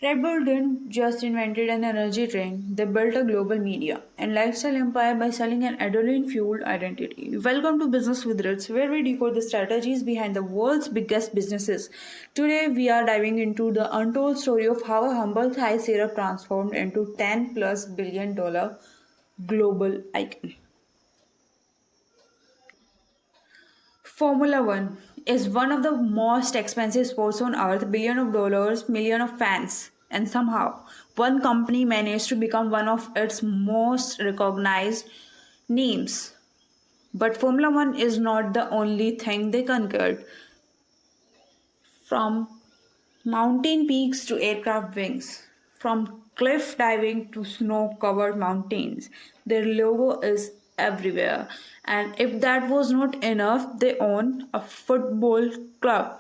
Red Bull didn't just invented an energy drink, they built a global media and lifestyle empire by selling an adrenaline fueled identity. Welcome to Business with Ritz, where we decode the strategies behind the world's biggest businesses. Today, we are diving into the untold story of how a humble Thai syrup transformed into 10 plus billion-dollar global icon. Formula One is one of the most expensive sports on earth, billion of dollars, million of fans, and somehow one company managed to become one of its most recognized names. But Formula One is not the only thing they conquered. From mountain peaks to aircraft wings, from cliff diving to snow covered mountains, their logo is everywhere. And if that was not enough, they own a football club,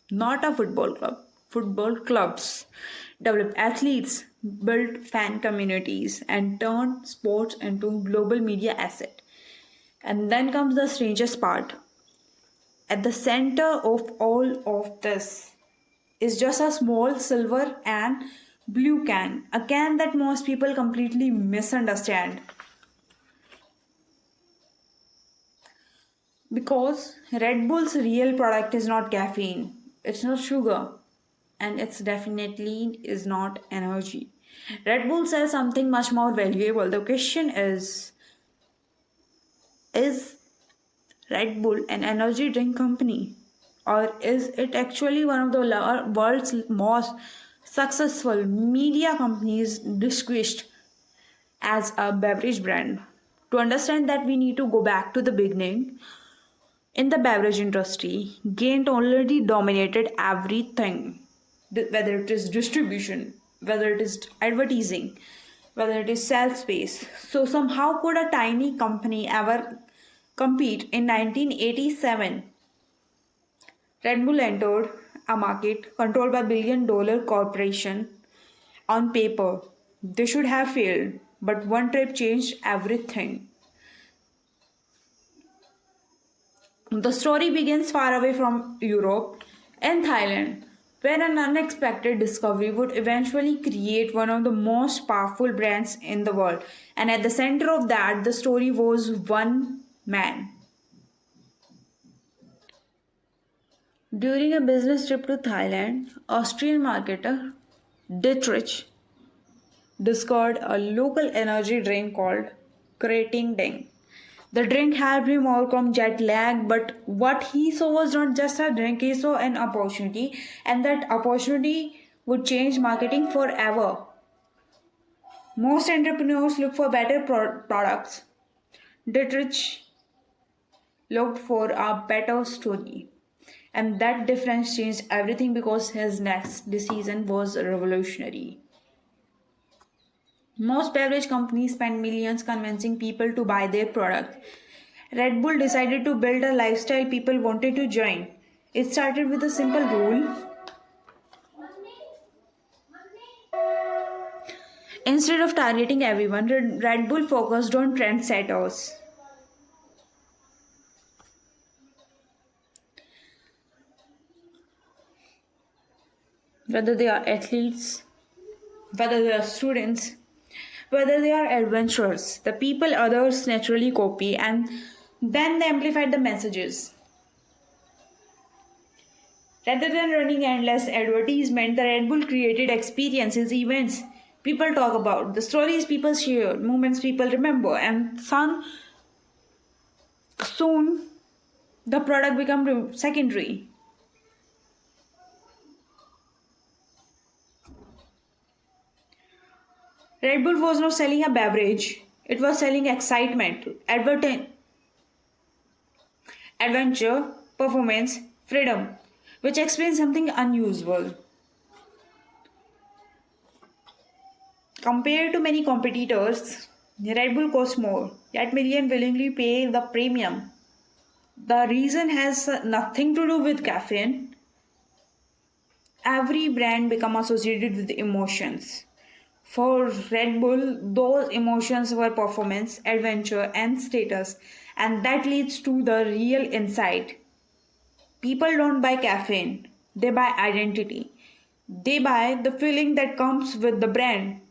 not a football club, football clubs, develop athletes, build fan communities, and turn sports into global media asset. And then comes the strangest part. At the center of all of this is just a small silver and blue can, a can that most people completely misunderstand. Because Red Bull's real product is not caffeine, it's not sugar, and it's definitely is not energy. Red Bull sells something much more valuable. The question is Red Bull an energy drink company? Or is it actually one of the world's most successful media companies disguised as a beverage brand? To understand that, we need to go back to the beginning. In the beverage industry, Gaint already dominated everything, whether it is distribution, whether it is advertising, whether it is sales space. So, somehow, could a tiny company ever compete? In 1987, Red Bull entered a market controlled by billion-dollar corporation. On paper, they should have failed, but one trip changed everything. The story begins far away from Europe and Thailand, where an unexpected discovery would eventually create one of the most powerful brands in the world. And at the center of that, the story was one man. During a business trip to Thailand, Austrian marketer Dietrich discovered a local energy drink called Krating Ding. The drink helped him overcome jet lag, but what he saw was not just a drink, he saw an opportunity, and that opportunity would change marketing forever. Most entrepreneurs look for better products. Dietrich looked for a better story. And that difference changed everything because his next decision was revolutionary. Most beverage companies spend millions convincing people to buy their product. Red Bull decided to build a lifestyle people wanted to join. It started with a simple rule. Instead of targeting everyone, Red Bull focused on trendsetters. Whether they are athletes, whether they are students, whether they are adventurers, the people others naturally copy and then they amplify the messages. Rather than running endless advertisement, the Red Bull created experiences, events people talk about, the stories people share, moments people remember, and soon the product become secondary. Red Bull was not selling a beverage; it was selling excitement, adventure, performance, freedom, which explains something unusual. Compared to many competitors, Red Bull costs more, yet millions willingly pay the premium. The reason has nothing to do with caffeine. Every brand become associated with emotions. For Red Bull, those emotions were performance, adventure, and status, and that leads to the real insight. People don't buy caffeine, they buy identity. They buy the feeling that comes with the brand.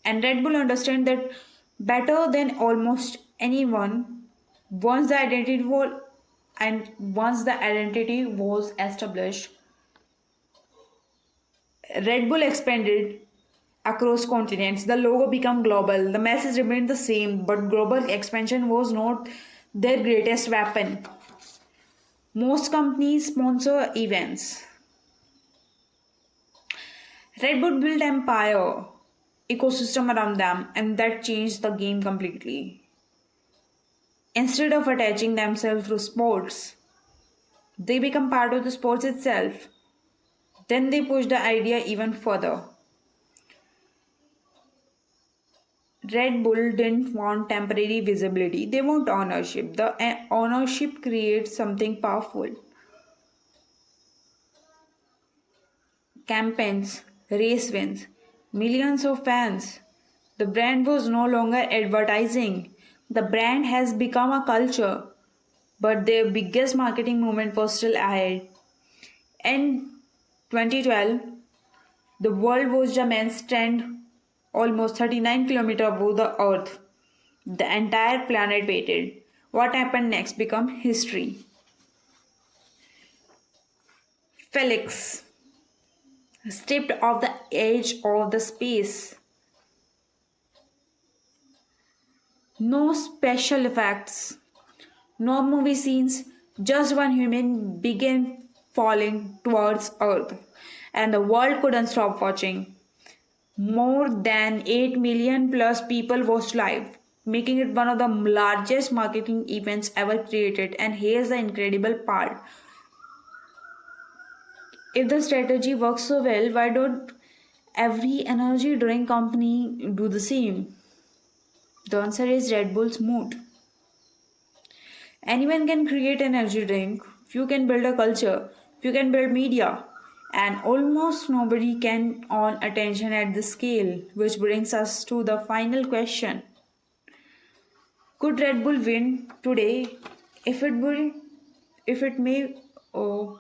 And Red Bull understand that better than almost anyone. Once the identity was once the identity was established, Red Bull expanded across continents. The logo became global. The message remained the same, but global expansion was not their greatest weapon. Most companies sponsor events. Red Bull built empire ecosystem around them, and that changed the game completely. Instead of attaching themselves to sports, they become part of the sports itself. Then they push the idea even further. Red Bull didn't want temporary visibility, they want ownership. The ownership creates something powerful. Campaigns, race wins, millions of fans. The brand was no longer advertising. The brand has become a culture, but their biggest marketing movement was still ahead. In 2012, the world watched a man stand almost 39 kilometers above the earth. The entire planet waited. What happened next became history. Felix stepped off the edge of the space. No special effects, no movie scenes, just one human began falling towards Earth, and the world couldn't stop watching. More than 8 million plus people watched live, making it one of the largest marketing events ever created. And here's the incredible part: if the strategy works so well, why don't every energy drink company do the same? The answer is Red Bull's mood. Anyone can create an energy drink, few can build a culture, few can build media, and almost nobody can own attention at this scale, which brings us to the final question. Could Red Bull win today? If it would, if it may, oh,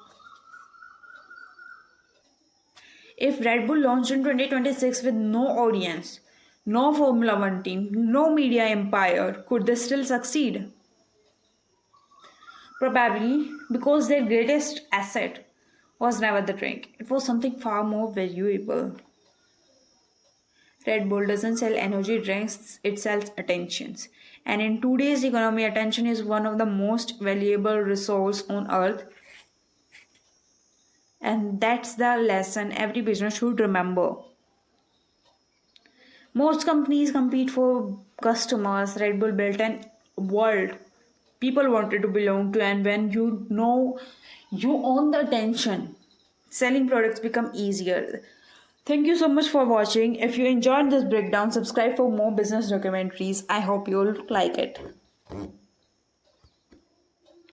if Red Bull launched in 2026 with no audience, no Formula One team, no media empire, could they still succeed? Probably because their greatest asset was never the drink, it was something far more valuable. Red Bull doesn't sell energy drinks, it sells attentions. And in today's economy, attention is one of the most valuable resource on earth. And that's the lesson every business should remember. Most companies compete for customers. Red Bull built an world people wanted to belong to, and when you know you own the attention, selling products become easier. Thank you so much for watching. If you enjoyed this breakdown, subscribe for more business documentaries. I hope you'll like it.